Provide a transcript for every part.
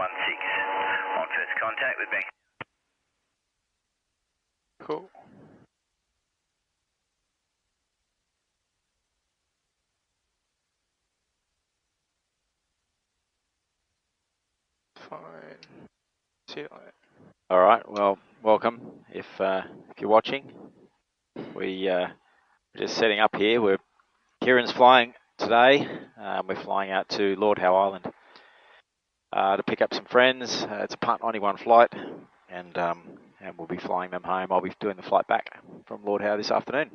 On first contact with Bank. Cool. Fine. See you later. All right. Well, welcome. If you're watching, we're just setting up here. Kieran's flying today. We're flying out to Lord Howe Island to pick up some friends. It's a Part 91 flight, and we'll be flying them home. I'll be doing the flight back from Lord Howe this afternoon.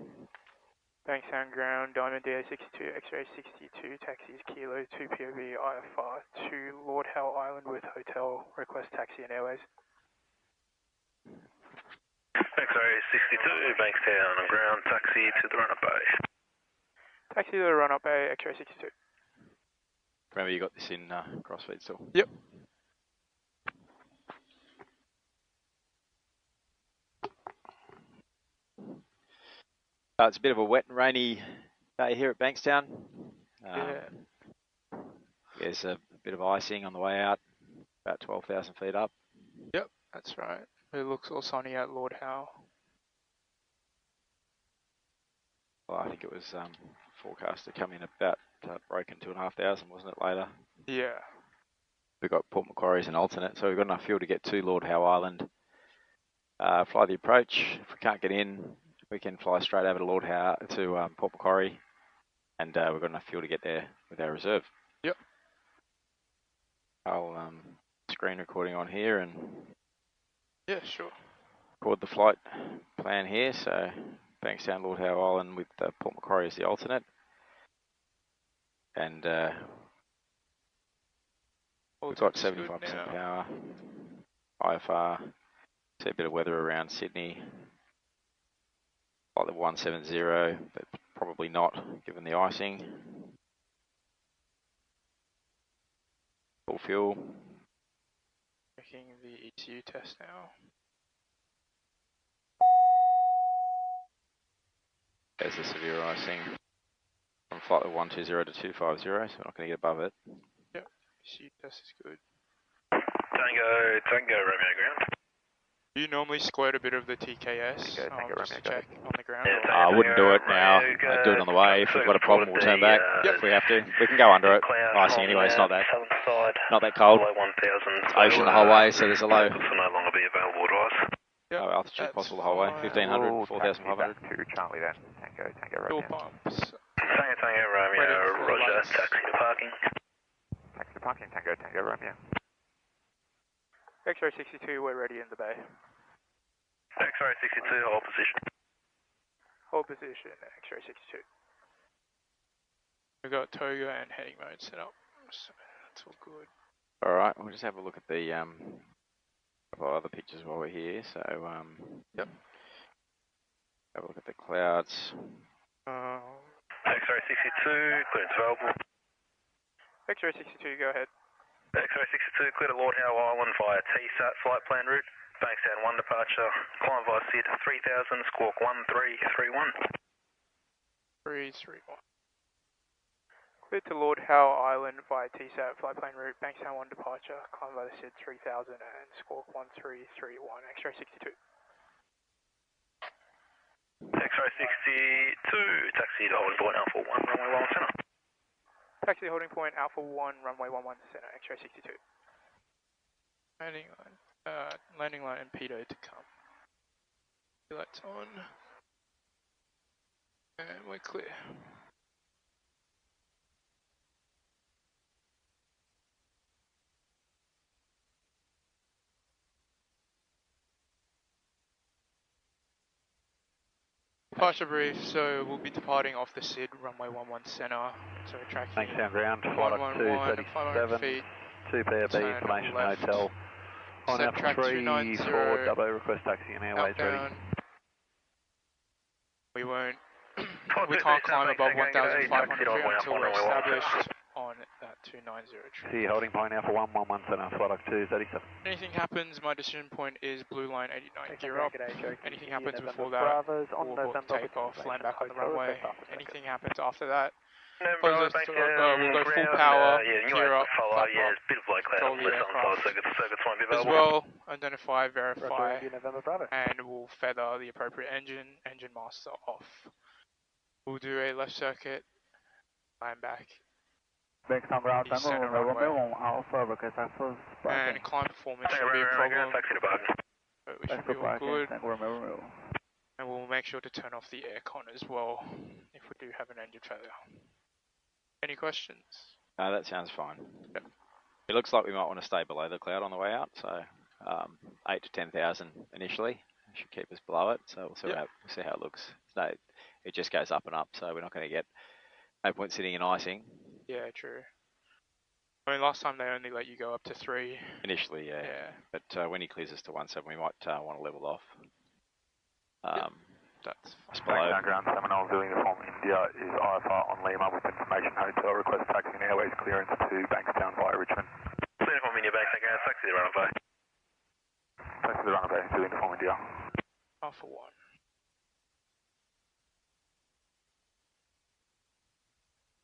Bankstown ground, Diamond DA62, X-ray 62, taxis Kilo 2 POV IFR to Lord Howe Island with hotel, request taxi and airways. X-ray 62, Bankstown ground, taxi to the run-up bay. Taxi to the run-up bay, X-ray 62. Remember, you got this in crossfeed still? Yep. It's a bit of a wet and rainy day here at Bankstown. Yeah. There's a bit of icing on the way out, about 12,000 feet up. Yep, that's right. It looks all sunny at Lord Howe. Well, I think it was forecast to come in about broken 2,500, wasn't it, later? Yeah. We've got Port Macquarie as an alternate, so we've got enough fuel to get to Lord Howe Island. Fly the approach. If we can't get in, we can fly straight over to Lord Howe, to Port Macquarie, and we've got enough fuel to get there with our reserve. Yep. I'll screen recording on here and yeah, sure. record the flight plan here. So Bankstown, Lord Howe Island with Port Macquarie as the alternate, and we've got 75% power, IFR. See a bit of weather around Sydney. Like the 170, but probably not given the icing. Full fuel. Making the ECU test now. There's the severe icing from flight of 120 to 250, so we're not going to get above it. Yep, ECU test is good. Tango, Romeo ground. Do you normally squirt a bit of the TKS just to check on the ground? Yeah, I wouldn't do it now. I'd do it on the way. If we've got a problem, we'll turn back if we have to. We can go under it. Icing anyway, it's not that cold. It's ocean the whole way, so there's a low. No longer be available to us. Yep, Low altitude possible the whole way. 1,500, 4,500. Charlie then. Tango, Fuel Romeo. pumps. Tango, Romeo, roger, lights. taxi to parking. Taxi to parking, Tango, Romeo. X-ray 62, we're ready in the bay. X-ray 62, hold position. Hold position, X-ray 62. We've got toga and heading mode set up, so that's all good. All right, we'll just have a look at the other pictures while we're here. So yep. Have a look at the clouds. X-ray 62, clearance available. X-ray 62, go ahead. X-ray 62, clear to Lord Howe Island via TSAT flight plan route. Bankstown 1 departure, climb via SID 3000, squawk 1331. 331. Clear to Lord Howe Island via TSAT flight plan route. Bankstown 1 departure, climb via SID 3000 and squawk 1331. X-ray 62. X-ray 62, taxi to holding point Alpha 1, runway 1 center. Taxi holding point Alpha 1, runway 11 center, X-ray 62. Landing line and pitot to come. Lights on. And we're clear. Departure brief, so we'll be departing off the SID, runway 11 center. So we're tracking Bankstown ground, flight 237, feet. 2 PRB, information left. hotel. On Set Alpha track 3-4, double request taxi and airways outbound. ready. We won't, we can't climb above 1,500 feet until we're established on that 290 tree. See holding point Alpha 111 center, flight 237. Anything happens, my decision point is blue line 89, gear up. Anything happens before that, we'll take off, land back on the runway. Anything happens after that, Close this door, we'll go full power, gear up, follow, flap yeah, up, it's a bit of low cloud control the uplift on aircraft. circuits won't be As available. well, identify, verify, November Bravo. and we'll feather the appropriate engine master off. We'll do a left circuit, line back, Bankstown ground, east Tango, center runway, Alpha, request access. and climb performance shouldn't be a problem. Taxi to Barton. So we should be all good, Tango, Romeo. and we'll make sure to turn off the aircon as well if we do have an engine failure. Any questions? No, that sounds fine. Yep. It looks like we might want to stay below the cloud on the way out, so 8 to 10,000 initially should keep us below it. So we'll see how it looks. So it just goes up and up, so we're not going to get no point sitting in icing. Yeah, true. I mean, last time they only let you go up to 3. Initially, yeah. But when he clears us to 1.7, we might want to level off. That's just below. Bankstown ground, Seminole, Zulu Uniform India is IFR on Lima with information hotel. Request taxi and airways clearance to Bankstown via Richmond. Zulu Uniform India, Bankstown ground, taxi to runway. Taxi to runway, Zulu Uniform India. Alpha 1.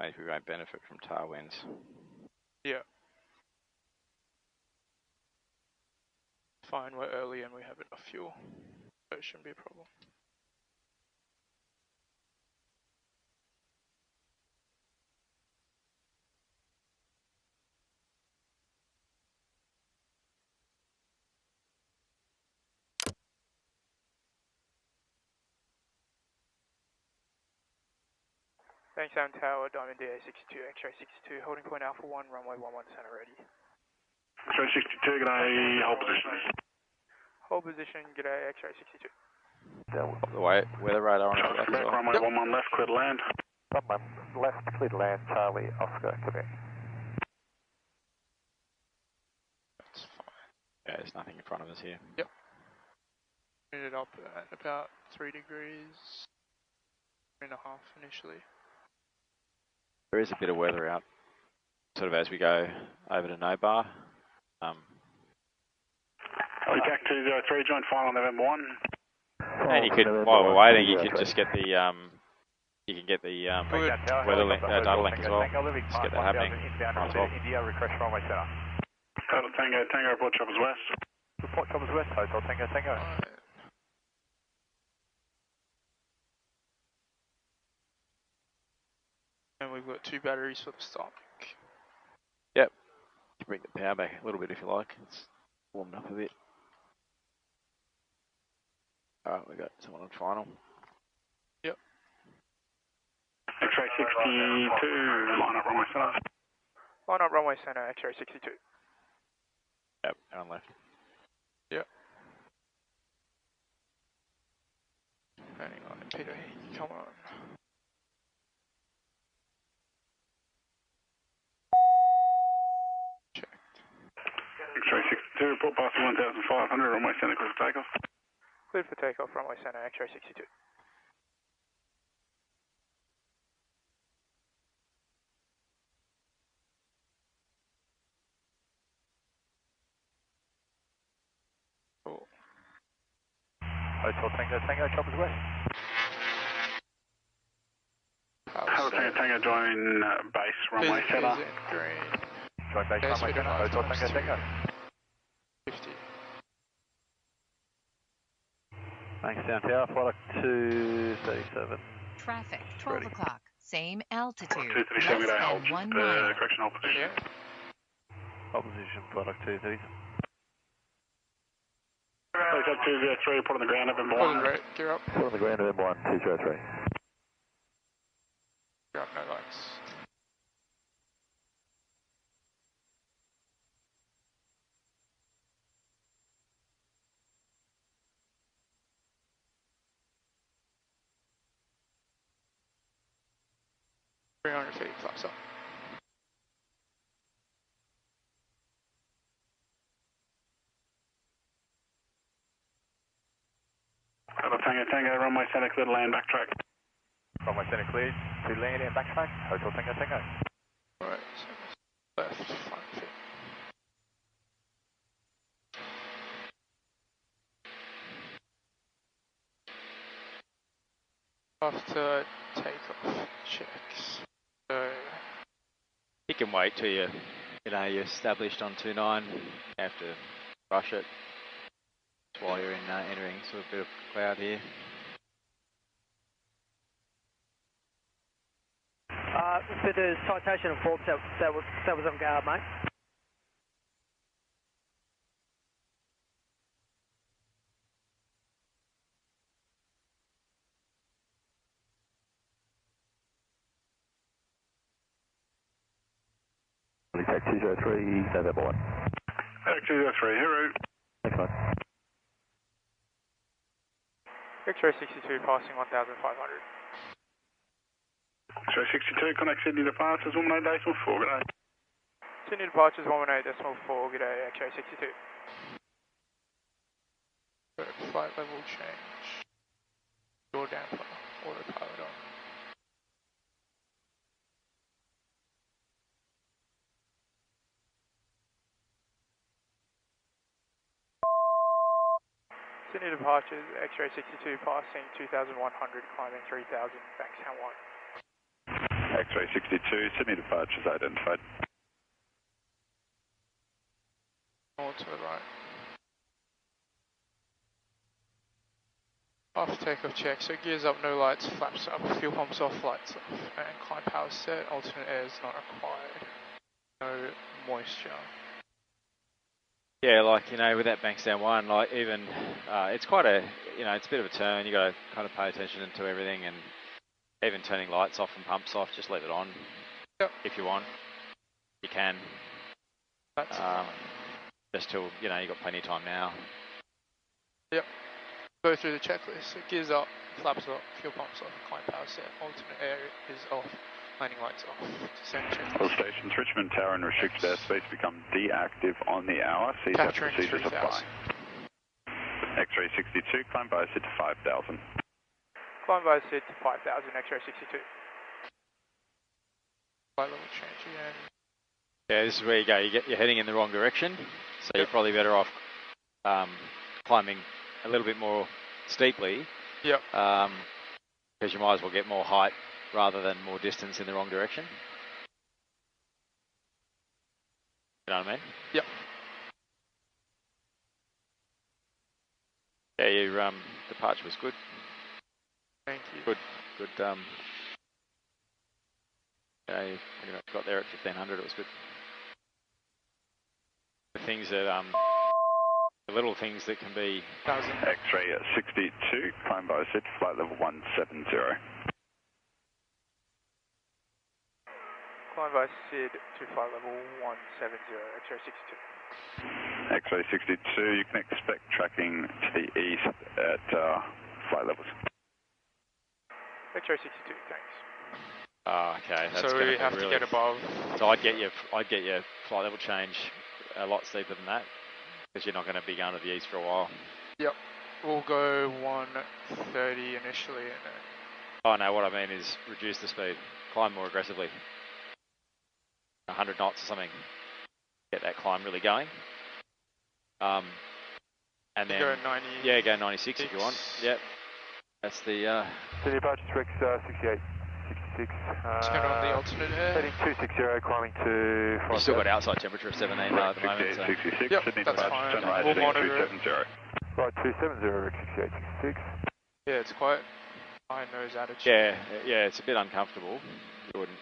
Maybe we won't benefit from tailwinds. Yeah. Fine, we're early and we have enough fuel. So it shouldn't be a problem. Bankstown Tower, Diamond DA62, X-ray 62, holding point Alpha 1, runway 11 center ready. X-ray 62, g'day, hold position. Hold position, g'day, X-ray 62. The weather radar on it. Back runway 11 left, clear to land. Runway left, clear to land, Charlie, Oscar, Quebec. That's fine. Yeah, there's nothing in front of us here. Yep. Ended up at about 3 degrees, 3.5 initially. There is a bit of weather out, sort of as we go over to Nobar. Jack 203, joint final November 1. And you could, while we're waiting, you could just get the, you can get the weather link, data link as well. Just get that happening. Might as well. India, request runway center. Total Tango, report choppers west. Report choppers west, Hotel Tango. And we've got 2 batteries for the stop. Yep. You bring the power back a little bit if you like. It's warmed up a bit. Alright, we got someone on final. Yep. X-ray 62, line up runway center. Line up runway center, X-ray 62. Yep, and on left. Yep. Hang on, Peter, come on. Checked. X-ray 62, report passing 1,500, runway center, clear for takeoff. Cleared for takeoff, runway center, X-ray 62. Cool. Hotel Tango, choppers west. Total Tango, join base, runway center. Green. Join base Yes, runway we do center, not Hotel have Tango. 50. Bankstown Tower, flight 237. Traffic, 12 Ready. o'clock, same altitude, 237, less g'day, hold. than 1 mile. Correction, hold position. Yeah. Opposition, flight 230. Jack 203, report on the ground, November Hold 1. right, gear up. On the ground, November 1, 203. Gear up, no lights. feet, flaps up. Tango, runway center clear to land, backtrack. Runway center cleared to land and backtrack. Hotel Tango. Alright, so left, 5 feet. After takeoff checks, so You can wait till you're established on 29. You have to rush it while you're in entering sort of a bit of cloud here. For the citation and faults, that was on guard, mate. Taxi 203, say that one. Taxi 203, hero. Thanks, mate. X-ray 62 passing 1,500. X-ray 62, connect Sydney departures, 118.4, good day. Sydney departures 118.4, good day, X-ray 62. Flight level change. Door damper, autopilot on. Sydney departures, X-ray 62 passing 2,100, climbing 3,000, Bankstown 1. X-ray 62, Sydney departures identified. More to the right. After takeoff check, so gears up, no lights, flaps up, fuel pumps off, lights off, and climb power set, alternate air is not required. No moisture. Yeah, like, with that Bankstown 1, like, even, it's quite a, it's a bit of a turn. You got to kind of pay attention to everything, and even turning lights off and pumps off, just leave it on. Yep. If you want. You can. That's just till, you've got plenty of time now. Yep. Go through the checklist. So gears up, flaps off, fuel pumps off, climb power set, alternate air is off, landing lights off. Descend checklist. All stations, Richmond Tower and restricted airspace become deactive on the hour. CTAP Capturing procedures 3,000. apply. X-ray 62, climb by SID to 5,000. Climb by SID to 5,000, X-ray 62. Flight level change again. Yeah, this is where you go. You're heading in the wrong direction, so you're probably better off climbing a little bit more steeply. Yep. Because you might as well get more height rather than more distance in the wrong direction. You know what I mean? Yep. Yeah, your departure was good. Thank you. Good. You pretty much got there at 1,500. It was good. The things that the little things that can be. X-ray 62, climb by SID, flight level 170. Climb by SID to flight level 170, X-ray 62. X-ray 62, you can expect tracking to the east at flight levels. X-ray 62, thanks. Oh, okay. That's so we have to get above. So I'd get your flight level change a lot steeper than that, because you're not going to be going to the east for a while. Yep. We'll go 130 initially, and then. Oh no, what I mean is reduce the speed, climb more aggressively. 100 knots or something. Get that climb really going. And then go 90. Yeah, go 96 if you want. Yep. That's the. Sydney Approach Rex 68. 66. Let's get on the alternate air. Heading 260, climbing to 5. You've still got outside temperature of 17 at the moment. 68, 66, Yep, Sydney that's departure, fine. sunrise We'll heading monitor it. 270. Right, 270, Rex 68, 66. Yeah, it's quite high nose attitude. Yeah, it's a bit uncomfortable. You wouldn't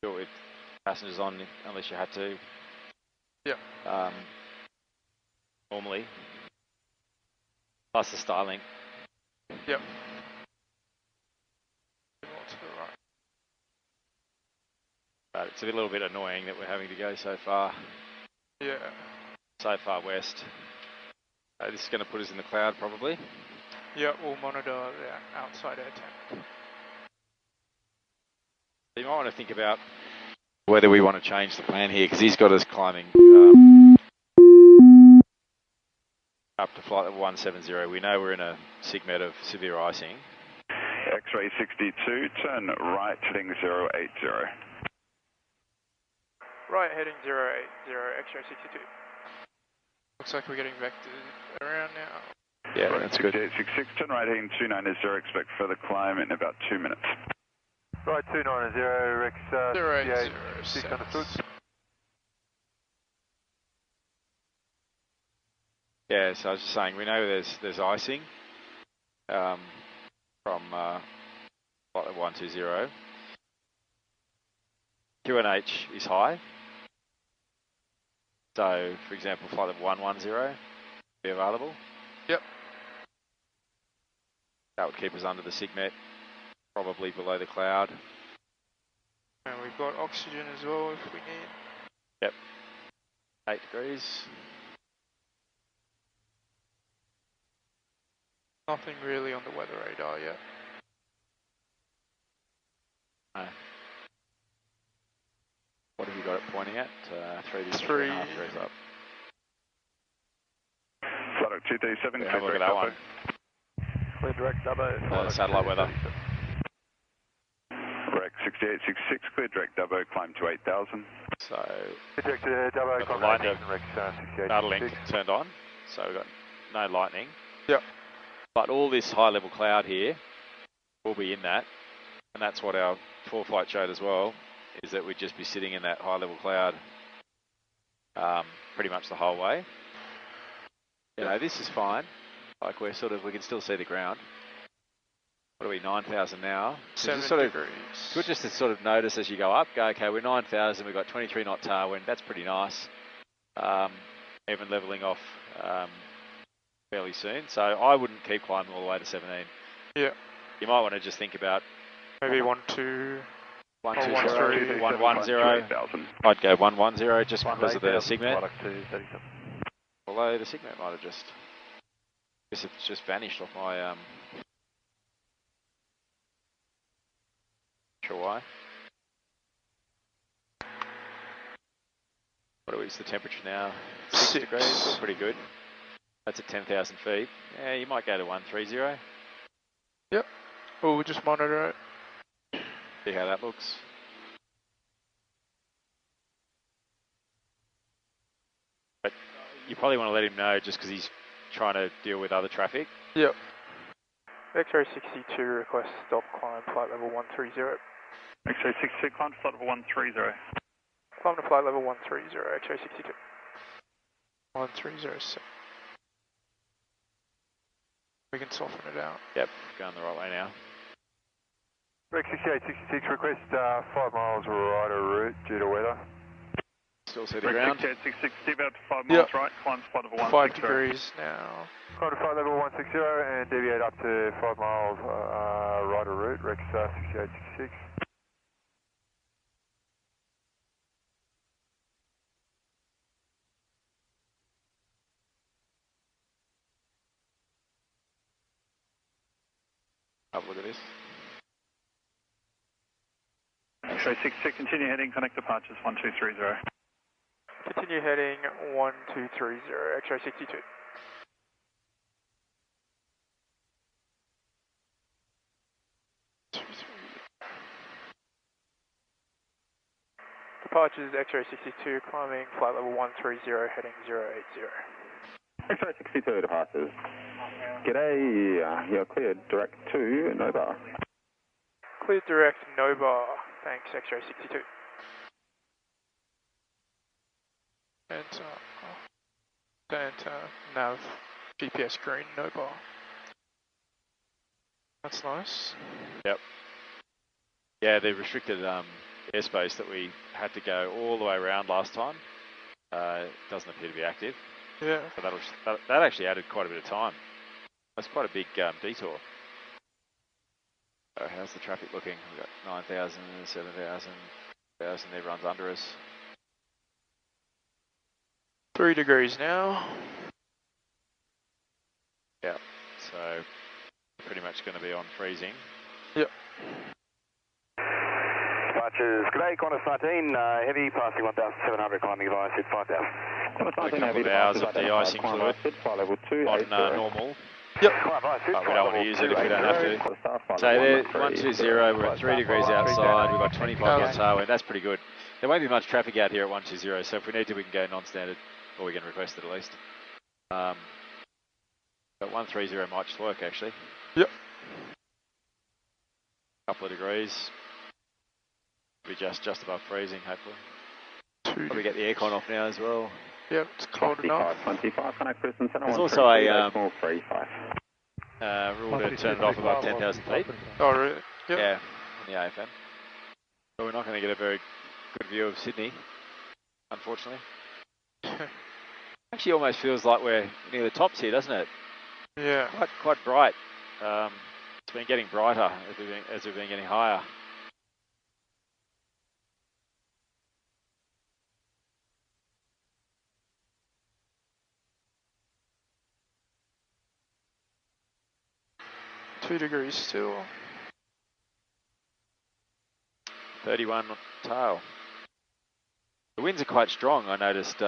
do it with passengers on unless you had to. Yep. Normally. Plus the styling. Yep. More to the right. But it's a little bit annoying that we're having to go so far. Yeah. So far west. This is going to put us in the cloud probably. Yeah, we'll monitor the outside air temp. You might want to think about whether we want to change the plan here, because he's got us climbing up to flight level 170. We know we're in a SIGMET of severe icing. X-ray 62, turn right heading 080. Right, heading 080, X-ray 62. Looks like we're getting vectored around now. Yeah, that's good. 6866, turn right heading 290, expect further climb in about 2 minutes. Right 290, Rex 68, 6 understood. Yeah, so I was just saying, we know there's icing from flight level 120. QNH is high. So, for example, flight level 110 be available. Yep. That would keep us under the SIGMET, probably below the cloud. And we've got oxygen as well if we need. Yep. 8 degrees. Nothing really on the weather radar yet. No. What have you got it pointing at? 3 3.5 degrees up. Flight 237, Yeah, have a look at that one. Clear direct Dubbo. Satellite weather. Rex 6866, clear direct Dubbo, climb to 8,000. So, Clear direct Dubbo, got the lightning Rex 68, data link turned on. So we've got no lightning. Yep. But all this high level cloud here will be in that. And that's what our flight showed as well, is that we'd just be sitting in that high level cloud pretty much the whole way. You know, this is fine. Like we can still see the ground. What are we, 9,000 now? 7 degrees. Good just to sort of notice as you go up, go, okay, we're 9,000, we've got 23 knot tailwind, that's pretty nice. Even levelling off fairly soon. So I wouldn't keep climbing all the way to 17. Yeah. You might want to just think about maybe 1-2. 120, 110. I'd go 110 just because of the SIGMET. Although the SIGMET might have just, I guess it's just vanished off my sure why. What is the temperature now? 6 degrees, pretty good. That's at 10,000 feet. Yeah, you might go to 130. Yep. Or we'll just monitor it. See how that looks. But you probably want to let him know just because he's trying to deal with other traffic. Yep. X-ray 62 request stop climb flight level 130. X-ray 62, climb to flight level 130. Climb to flight level 130, X-ray 62. 130. We can soften it out. Yep, going the right way now. Rex 6866, request 5 miles right of route due to weather. Still see the ground. Rex 6866, steep out to 5 miles right, climb to flight level 160. 5 degrees now. Climb to flight level 160 and deviate up to 5 miles right of route, Rex 6866. Have a look at this. X-ray 66, continue heading, connect departures 1230. Continue heading 1230, X-ray 62. Departures X-ray 62, climbing flight level 130, heading 080. X-ray 62 departures. G'day, you're cleared direct to Nova. Cleared direct Nova, thanks X-ray 62. Enter, nav, GPS green, Nova. That's nice. Yep. Yeah, the restricted airspace that we had to go all the way around last time doesn't appear to be active. Yeah. So that actually added quite a bit of time. That's quite a big detour. So how's the traffic looking? We've got 9,000, 7,000, 1,000, everyone's under us. 3 degrees now. Yeah, so pretty much going to be on freezing. Yep. Departures, g'day, Qantas 19, heavy, passing 1,700, climbing via SID 5,000. A couple of hours of de-icing fluid on normal. Yep. But we don't want to use it if we don't have to. So there, 120, we're at 3 degrees outside, we've got 25 knot tailwind, that's pretty good. There won't be much traffic out here at 120, so if we need to we can go non-standard, or we can request it at least. But 130 might just work actually. Yep. Couple of degrees. We're just above freezing, hopefully. 2 Probably get the aircon off now as well. Yep, it's cold enough. 25, connect Brisbane Centre. There's also a small 35. rule to turn it off above 10,000 feet. Oh, really? Yep. Yeah, on the AFM. But we're not going to get a very good view of Sydney, unfortunately. Actually, almost feels like we're near the tops here, doesn't it? Yeah. Quite bright. It's been getting brighter as we've been getting higher. $2 still. 31 tail. The winds are quite strong, I noticed,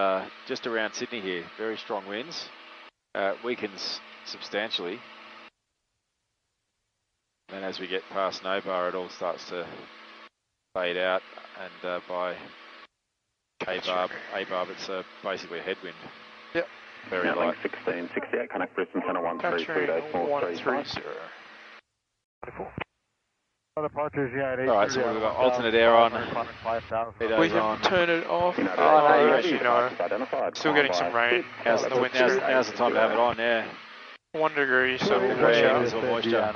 just around Sydney here. Very strong winds. Weakens substantially. Then as we get past Nobar, it all starts to fade out, and by A-barb, it's basically a headwind. Yep. Very light. 1668, connect Brisbane Centre 133, small 130. 24. Departures, yeah, at 8:30. Alright, so we've got alternate air on. We can turn it off. Oh, no, Actually, no. Still getting some rain. Now's the time to have it on, yeah. 1 degree, so Rain, watch out. there's moisture.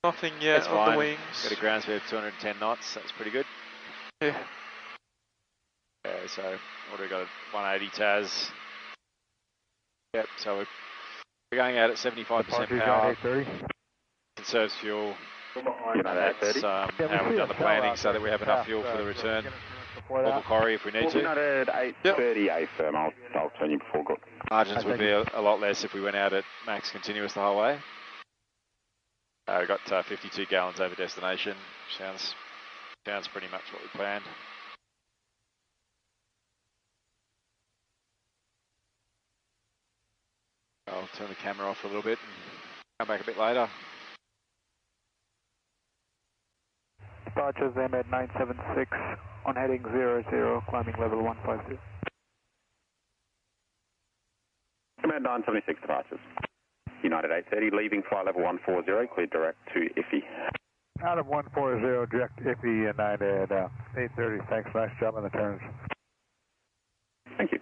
Nothing yet That's on fine. the wings. Got a ground speed of 210 knots, that's pretty good. Yeah. Yeah, so what do we got? 180 TAS. Yep, so we're going out at 75% power. Conserves fuel. That's how we've done the planning so that we have enough fuel for the return. Mobile Corrie if we need to. United 8:30 firm. I'll turn you before good. Margins would be a lot less if we went out at max continuous the whole way. We got 52 gallons over destination. Sounds pretty much what we planned. I'll turn the camera off for a little bit and come back a bit later. Departures AMED 976 on heading 00, climbing level 150. AMED 976 departures. United 830, leaving flight level 140, cleared direct to Iffy. Out of 140, direct Iffy, United 830. Thanks, nice job on the turns. Thank you.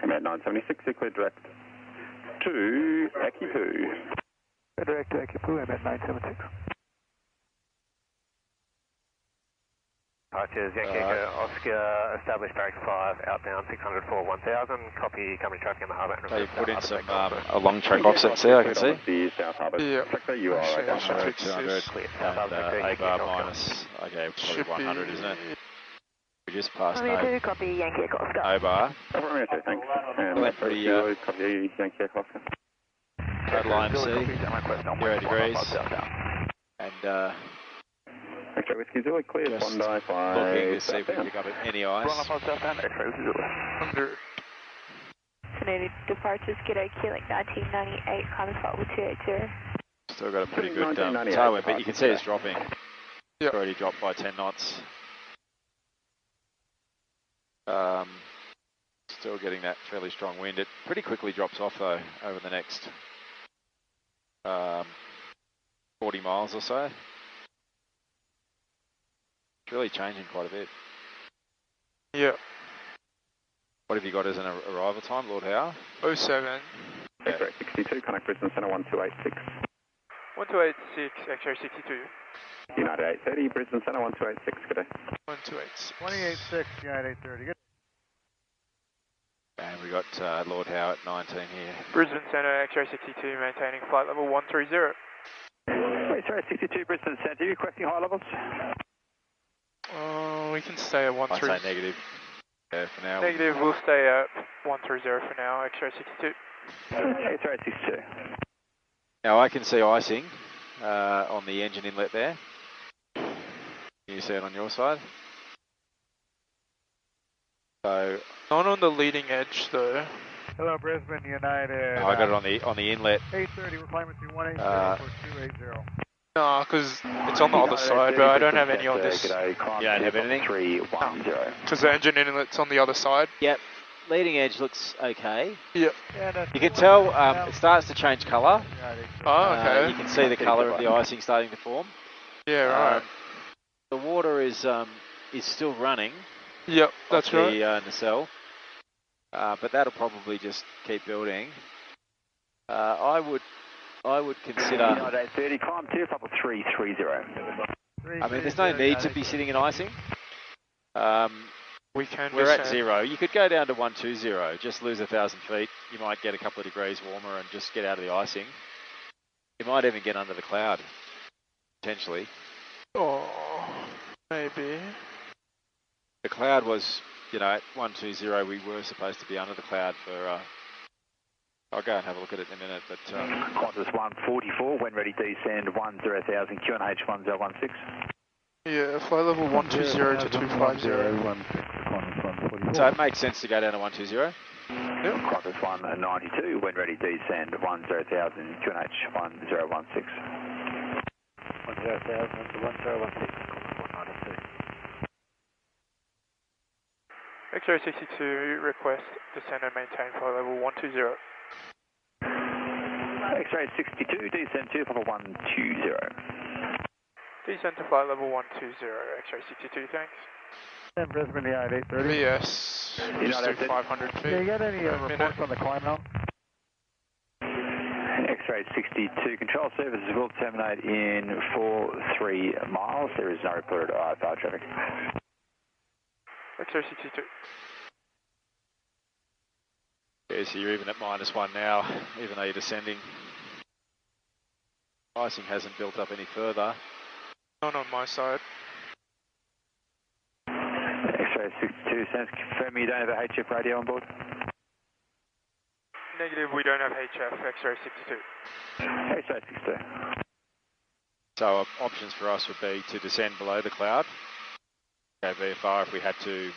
AMED 976, cleared direct to Ekipu. Direct to Ekipu, AMED 976. Departures, Yankee Echo, Oscar, established barracks 5, outbound 600 for 1000, copy, company traffic in the harbour. So you put in some a long track offsets there, I can see. The South Harbour sector, you are okay. 100, 200, and A-bar minus, okay, probably 100, isn't it? We just passed copy, Yankee Echo, Oscar. O-bar. Thanks. Went pretty, copy, Yankee Echo, Oscar. total IMC, 0 degrees. And X-ray Whiskey Zulu, clear, just Bondi 5. looking to see if we can pick up any ice. Canadian departures, G'day, Keeling 1998, climbing flight level 280. Still got a pretty good tailwind, but you can see it's dropping. It's already dropped by 10 knots. Still getting that fairly strong wind. It pretty quickly drops off though over the next 40 miles or so. It's really changing quite a bit. Yeah. What have you got as an arrival time, Lord Howe? 07. X-ray 62, connect Brisbane Centre 1286. 1286, X-ray 62. United 830, Brisbane Centre 1286, good day. 1286. 286, United 830, good. And we got Lord Howe at 19 here. Brisbane Centre, X-ray 62, maintaining flight level 130. X-ray 62, Brisbane Centre, you requesting high levels? We can stay at 130. I'd say negative. Yeah, for now. Negative, we'll stay at 130 for now, X-ray 62. X-ray 62. Now I can see icing on the engine inlet there. Can you see it on your side? So not on the leading edge though. Hello, Brisbane United. I got it on the inlet. 830, we're climbing through 180 for 280. No, because it's on the other side, but I don't have any on this. You don't have anything? 310. Because the engine inlet's on the other side. Yep. leading edge looks okay. Yep. You can tell it starts to change colour. Oh, okay. You can see the colour of the icing starting to form. Yeah, right. The water is still running. Yep, that's right. The nacelle, but that'll probably just keep building. I would consider. 30, climb 2, level 330. I mean, there's no need to be sitting in icing. We're at 0. You could go down to 120, just lose 1,000 feet. You might get a couple of degrees warmer and just get out of the icing. You might even get under the cloud, potentially. Oh, maybe. The cloud was, at 120, we were supposed to be under the cloud for. I'll go and have a look at it in a minute, but... Qantas 144, when ready, descend 10,000, QNH 1016. Yeah, flight level 120 to 250. So it makes sense to go down to 120? Yep. Qantas 192, when ready, descend 10,000, QNH 1016. 10,000 to 1016. X-ray 62, request descend and maintain flight level 120. X-ray 62, descend to level 120. Descend to flight level 120, X-ray 62, thanks. Brisbane, the 8830. Yes, just do 500 feet. Do you get any reports on the climb now? X-ray 62, control services will terminate in 43 miles. There is no reported IFR traffic. X-ray 62. Yeah, so you're even at -1 now, even though you're descending. Icing hasn't built up any further. Not on my side. X-ray 62, sense confirm you don't have a HF radio on board? Negative, we don't have HF, X-ray 62. X-ray 62. So options for us would be to descend below the cloud, go VFR if we had to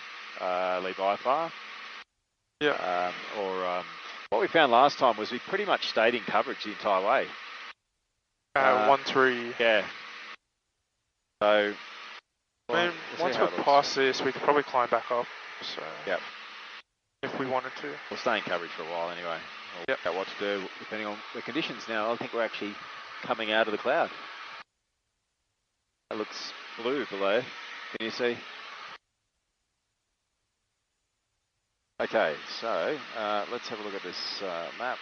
leave IFR. Yeah. What we found last time was we pretty much stayed in coverage the entire way. 1-3. Yeah. So. I mean, once we're past this, we could probably climb back up. So. Yep. If we wanted to. We'll stay in coverage for a while anyway. We'll work out what to do depending on the conditions now. I think we're actually coming out of the cloud. It looks blue below. Can you see? Okay, so let's have a look at this map.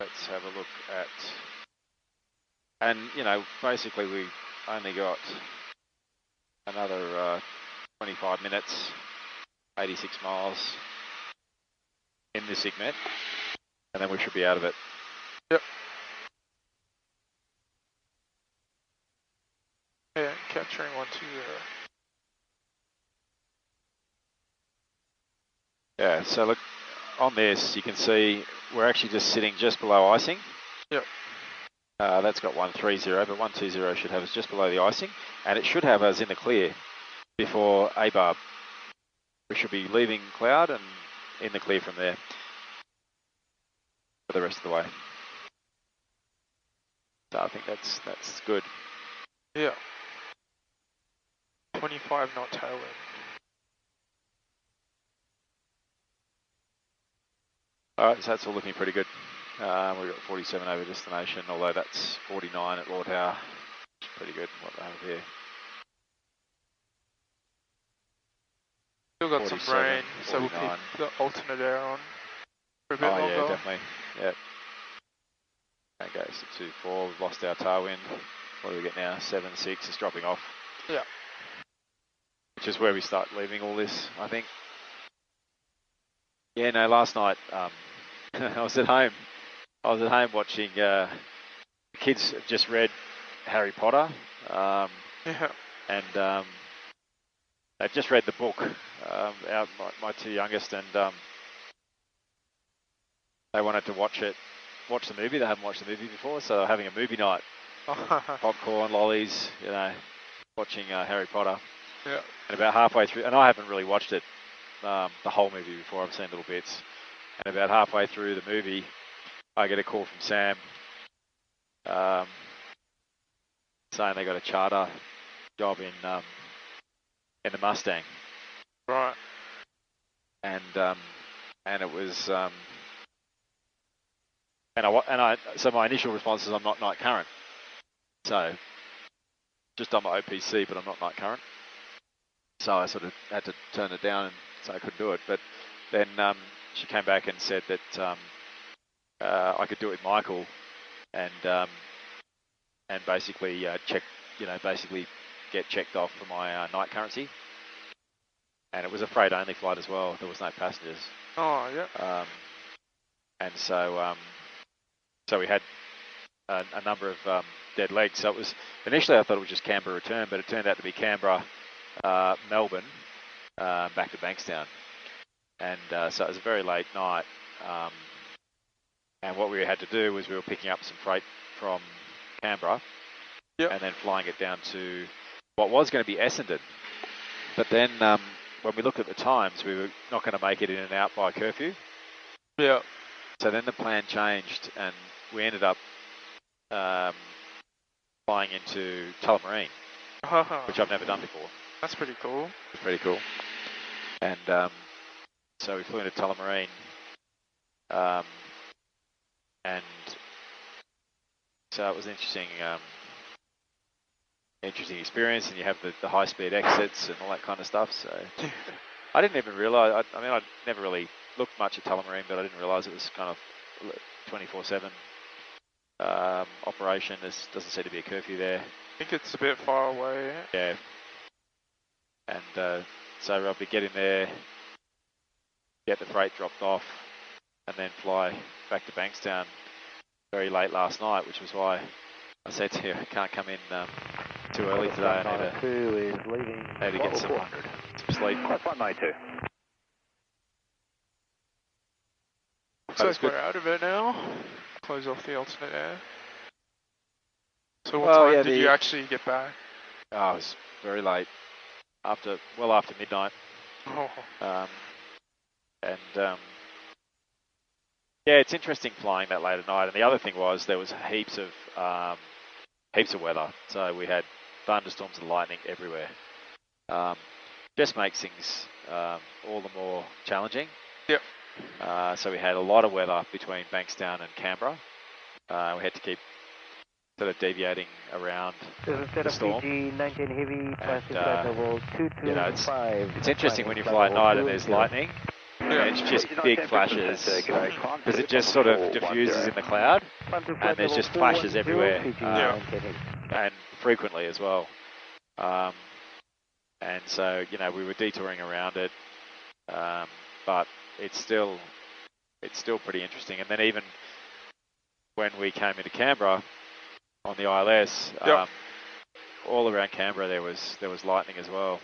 Let's have a look at, and basically we only got another 25 minutes, 86 miles in the SIGMET, and then we should be out of it. Yep. Yeah, capturing 120. Yeah, so look, on this you can see we're actually just sitting just below icing. Yep. That's got 130, but 120 should have us just below the icing, and it should have us in the clear before ABARB. We should be leaving cloud and in the clear from there for the rest of the way. So I think that's good. Yeah. 25 knot tailwind. Alright, so that's all looking pretty good. We've got 47 over destination, although that's 49 at Lord Howe. It's pretty good what they have here. Still got some rain, so we'll keep the alternate air on for a bit longer. Yeah, definitely. Yep. Okay, so 2-4, we've lost our tailwind. What do we get now? 7-6, it's dropping off. Yeah. Which is where we start leaving all this, I think. Yeah, no, last night I was at home. I was at home watching, the kids have just read Harry Potter. Yeah. And they've just read the book, my two youngest, and they wanted to watch the movie. They haven't watched the movie before, so they're having a movie night. Popcorn, lollies, watching Harry Potter. Yeah. And about halfway through, and I haven't really watched it, the whole movie before, I've seen little bits. And about halfway through the movie, I get a call from Sam saying they got a charter job in the Mustang. Right. and it was so my initial response is I'm not night current, so just on my OPC, but I'm not night current, so I sort of had to turn it down and so I couldn't do it. But then she came back and said that I could do it with Michael and basically check, basically get checked off for my night currency. And it was a freight only flight as well. There was no passengers. Oh, yeah. And so we had a number of dead legs. So it was, initially I thought it was just Canberra return, but it turned out to be Canberra, Melbourne, back to Bankstown. And so it was a very late night. And what we had to do was we were picking up some freight from Canberra and then flying it down to what was going to be Essendon. But then when we looked at the times, we were not going to make it in and out by curfew. Yeah. So then the plan changed and we ended up flying into Tullamarine, which I've never done before. That's pretty cool. It's pretty cool. And so we flew into Tullamarine and so it was interesting experience, and you have the high-speed exits and all that kind of stuff. So I didn't even realise, I never really looked much at Tullamarine, but I didn't realise it was kind of 24/7 operation. There doesn't seem to be a curfew there. I think it's a bit far away. Yeah. And so I'll be getting there, get the freight dropped off, and then fly back to Bankstown very late last night, which was why I said to you, I can't come in too early today. I need to get some sleep. So we're out of it now. Close off the alternate air. So what time did you actually get back? Oh, it was very late. After midnight. Oh. Yeah, it's interesting flying that late at night. And the other thing was there was heaps of weather. So we had thunderstorms and lightning everywhere. Just makes things all the more challenging. Yep. So we had a lot of weather between Bankstown and Canberra. We had to keep sort of deviating around the storm. PG-19 heavy, it's interesting when you fly at night and there's lightning. Yeah. It's just big flashes because it just sort of diffuses in the cloud, and there's just flashes everywhere, and frequently as well. And so we were detouring around it, but it's still pretty interesting. And then even when we came into Canberra on the ILS, all around Canberra there was lightning as well.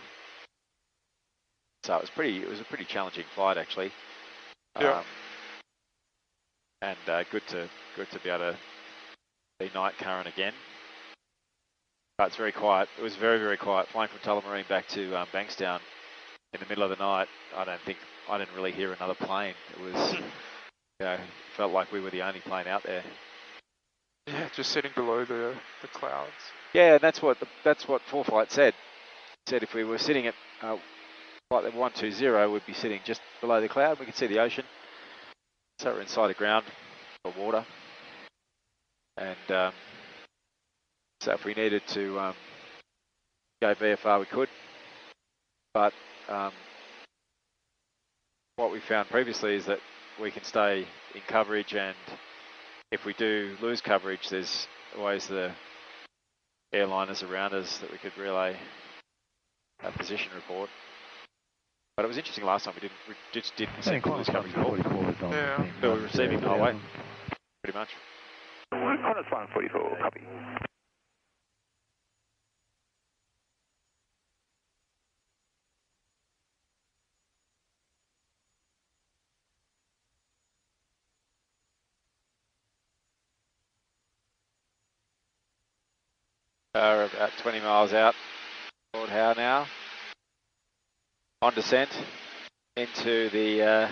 So it was a pretty challenging flight actually. And good to be able to be night current again. But it's very quiet. It was very, very quiet. Flying from Tullamarine back to Bankstown in the middle of the night, I didn't really hear another plane. It was, felt like we were the only plane out there. Yeah, just sitting below the clouds. Yeah, and that's what Full Flight said. It said if we were sitting at flight level 120, we'd be sitting just below the cloud. We could see the ocean. So we're inside the ground or water. And so if we needed to go VFR, we could. But what we found previously is that we can stay in coverage, and if we do lose coverage, there's always the airliners around us that we could relay a position report. But it was interesting last time we just didn't seem to lose coverage at all. Yeah. We were receiving the whole way, pretty much. Qantas 144, copy. We're about 20 miles out, Lord Howe now, on descent into the,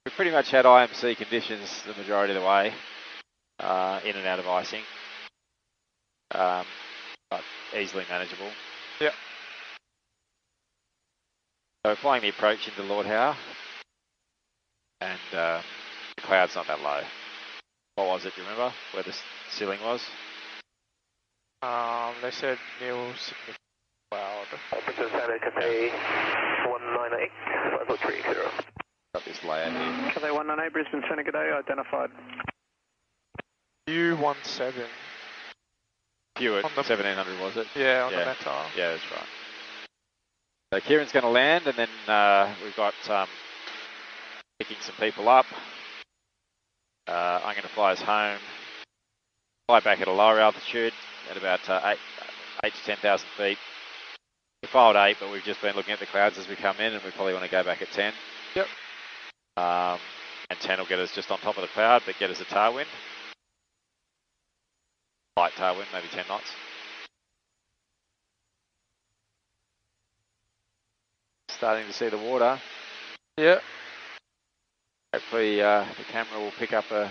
we pretty much had IMC conditions the majority of the way, in and out of icing, but easily manageable. Yep. So we're flying the approach into Lord Howe, and the cloud's not that low. What was it, do you remember, where the ceiling was? They said nil significant cloud. Operator Santa Cathay 198, 50380. Got this layout here. Cathay 198, Brisbane Centre, g'day, identified. U17. Hewitt, On the- 1700 was it? Yeah, on the METAR. Yeah, that's right. So Kieran's going to land, and then we've got picking some people up. I'm going to fly us home, fly back at a lower altitude at about 8 to 10,000 feet. We filed 8, but we've just been looking at the clouds as we come in, and we probably want to go back at 10. Yep. And 10 will get us just on top of the cloud, but get us a tailwind. Light tailwind, maybe 10 knots. Starting to see the water. Yeah. Hopefully the camera will pick up a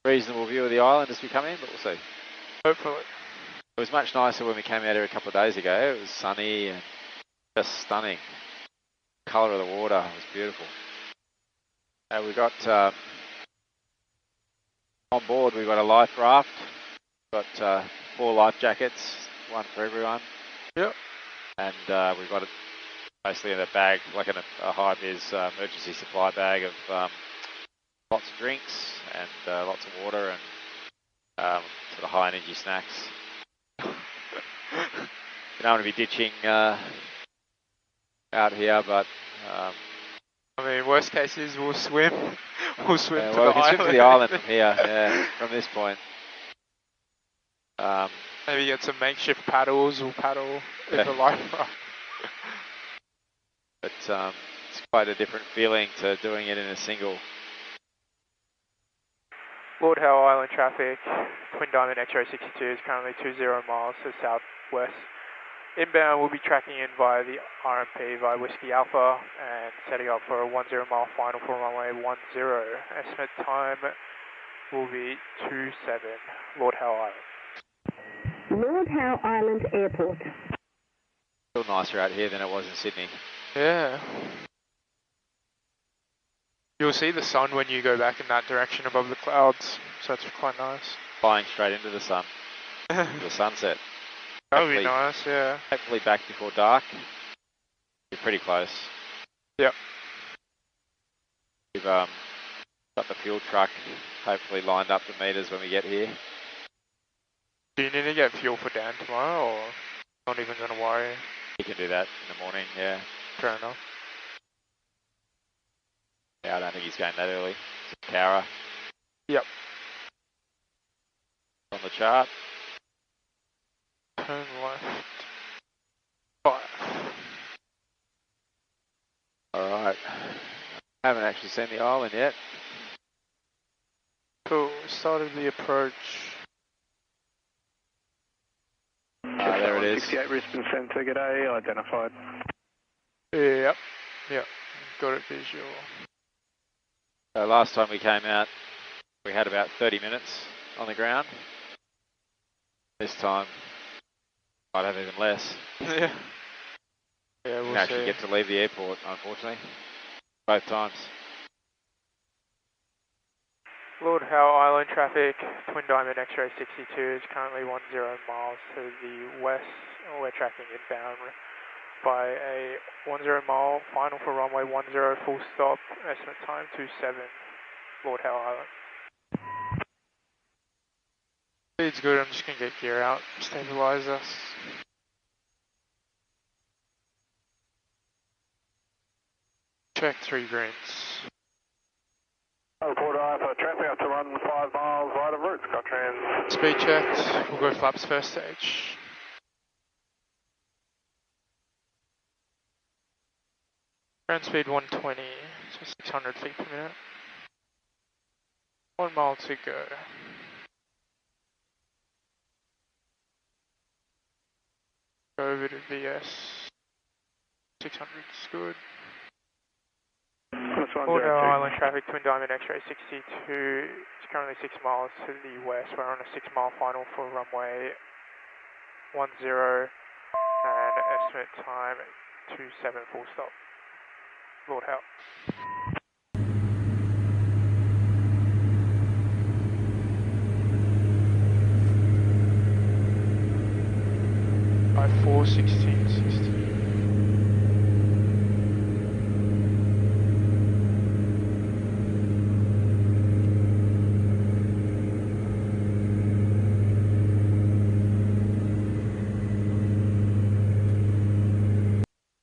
reasonable view of the island as we come in, but we'll see. Hopefully. It was much nicer when we came out here a couple of days ago. It was sunny and just stunning. The colour of the water was beautiful. We got on board, we've got a life raft. Got 4 life jackets, one for everyone. Yep. And we've got it basically in a bag, like in a high-vis emergency supply bag of lots of drinks and lots of water and sort of high-energy snacks. You don't want to be ditching out here, but I mean, worst case is we'll swim. We'll swim to well, the we can island. swim to the island from here, yeah, from this point. Maybe get some makeshift paddles. We'll paddle in the life raft. But it's quite a different feeling to doing it in a single. Lord Howe Island traffic, Twin Diamond X-ray 62 is currently 20 miles to southwest. Inbound will be tracking in via the RMP via Whiskey Alpha and setting up for a 10 mile final for runway 10. Estimate time will be 27, Lord Howe Island. Lord Howe Island Airport. Still nicer out here than it was in Sydney. Yeah. You'll see the sun when you go back in that direction above the clouds, so it's quite nice. Flying straight into the sun, the sunset. That would be nice, yeah. Hopefully back before dark. Be pretty close. Yep. We've got the fuel truck hopefully lined up to meet us when we get here. Do you need to get fuel for Dan tomorrow, or not even going to worry? You can do that in the morning, yeah. Fair enough. Yeah, I don't think he's going that early. Tower. Yep. On the chart. Turn left. 5. Alright. Haven't actually seen the island yet. Cool, started the approach. There it is. 68 Brisbane Centre, g'day, identified. Yep, got it visual. So last time we came out, we had about 30 minutes on the ground. This time, might have even less. Yeah. Yeah, we'll actually see. get to leave the airport, unfortunately. Both times. Lord Howe Island traffic, Twin Diamond X-ray 62 is currently 10 miles to the west. We're tracking inbound by a 10 mile final for runway 10 full stop. Estimate time 27, Lord Howe Island. Speed's good, I'm just going to get gear out, stabilize us. Check 3 greens. Port Alpha, traffic out to run 5 miles right of route, Skytrans. Speed checked, we'll go flaps first stage. Ground speed 120, so 600 feet per minute. 1 mile to go. Go over to VS. 600 is good. Lord Howe Island traffic, Twin Diamond X-ray 62 is currently 6 miles to the west. We're on a 6 mile final for runway 10 and estimate time 27 full stop. Lord Howe. by 4:16:60.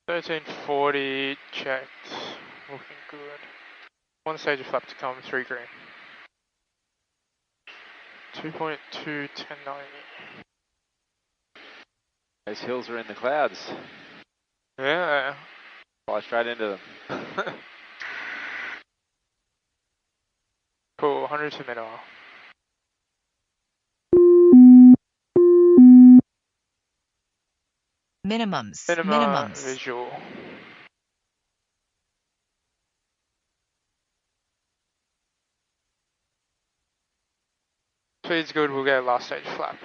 $1340 checked, looking good. One stage of flap to come, 3 green. 2.2, 1090. Those hills are in the clouds. Yeah. Fly straight into them. Cool, 100 to minnow. Minimums. Visual. Speed's good, we'll get last stage flap.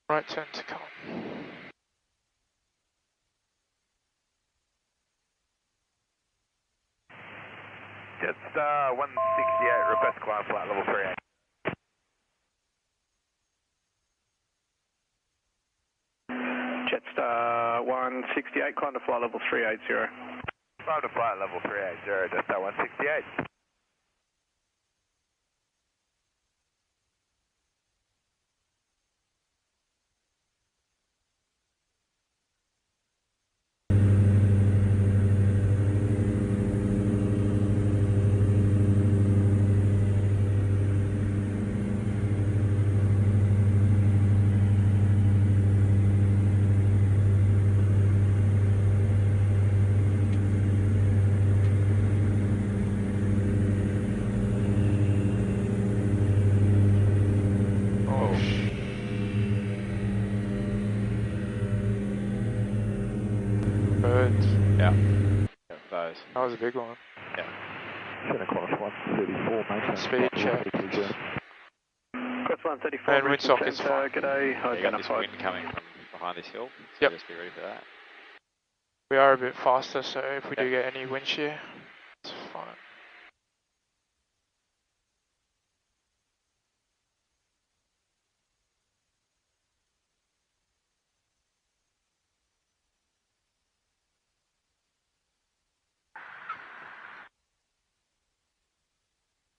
Right turn to come. Jetstar 168, request climb flight level 38. Jetstar 168, climb to flight level 380. Climb to flight level 380, Jetstar 168. Yeah. Those. That was a big one. Yeah. Center course 134, maintain Speed check. Course 134, And windsock is fine. G'day, Yeah, you got this wind coming from behind this hill, so yep. just be ready for that. We are a bit faster, so if we do get any wind shear, it's fine.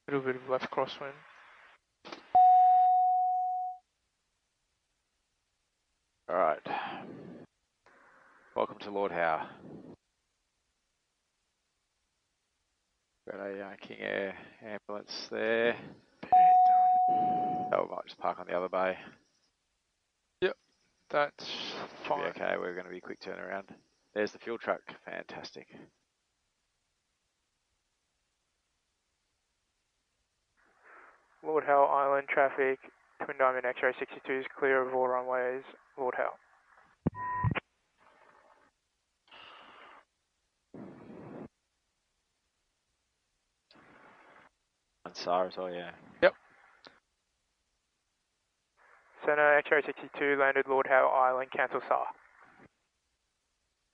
A little bit of left crosswind. Alright. Welcome to Lord Howe. Got a King Air ambulance there. Oh, we might just park on the other bay. Yep, that's Should fine. be okay, we're going to be a quick turnaround. There's the fuel truck, fantastic. Lord Howe Island traffic, Twin Diamond X-ray 62 is clear of all runways, Lord Howe. And SAR as well, yeah. Yep. Center X-ray 62 landed Lord Howe Island, cancel SAR.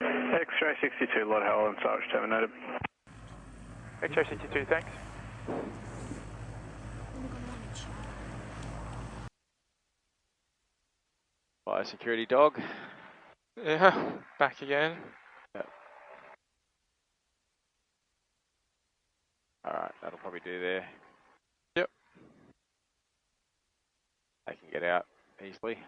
X-ray 62, Lord Howe Island, SAR terminated. X-ray 62, thanks. By a security dog. Yeah, back again. Yep. Alright, that'll probably do there. Yep. They can get out easily.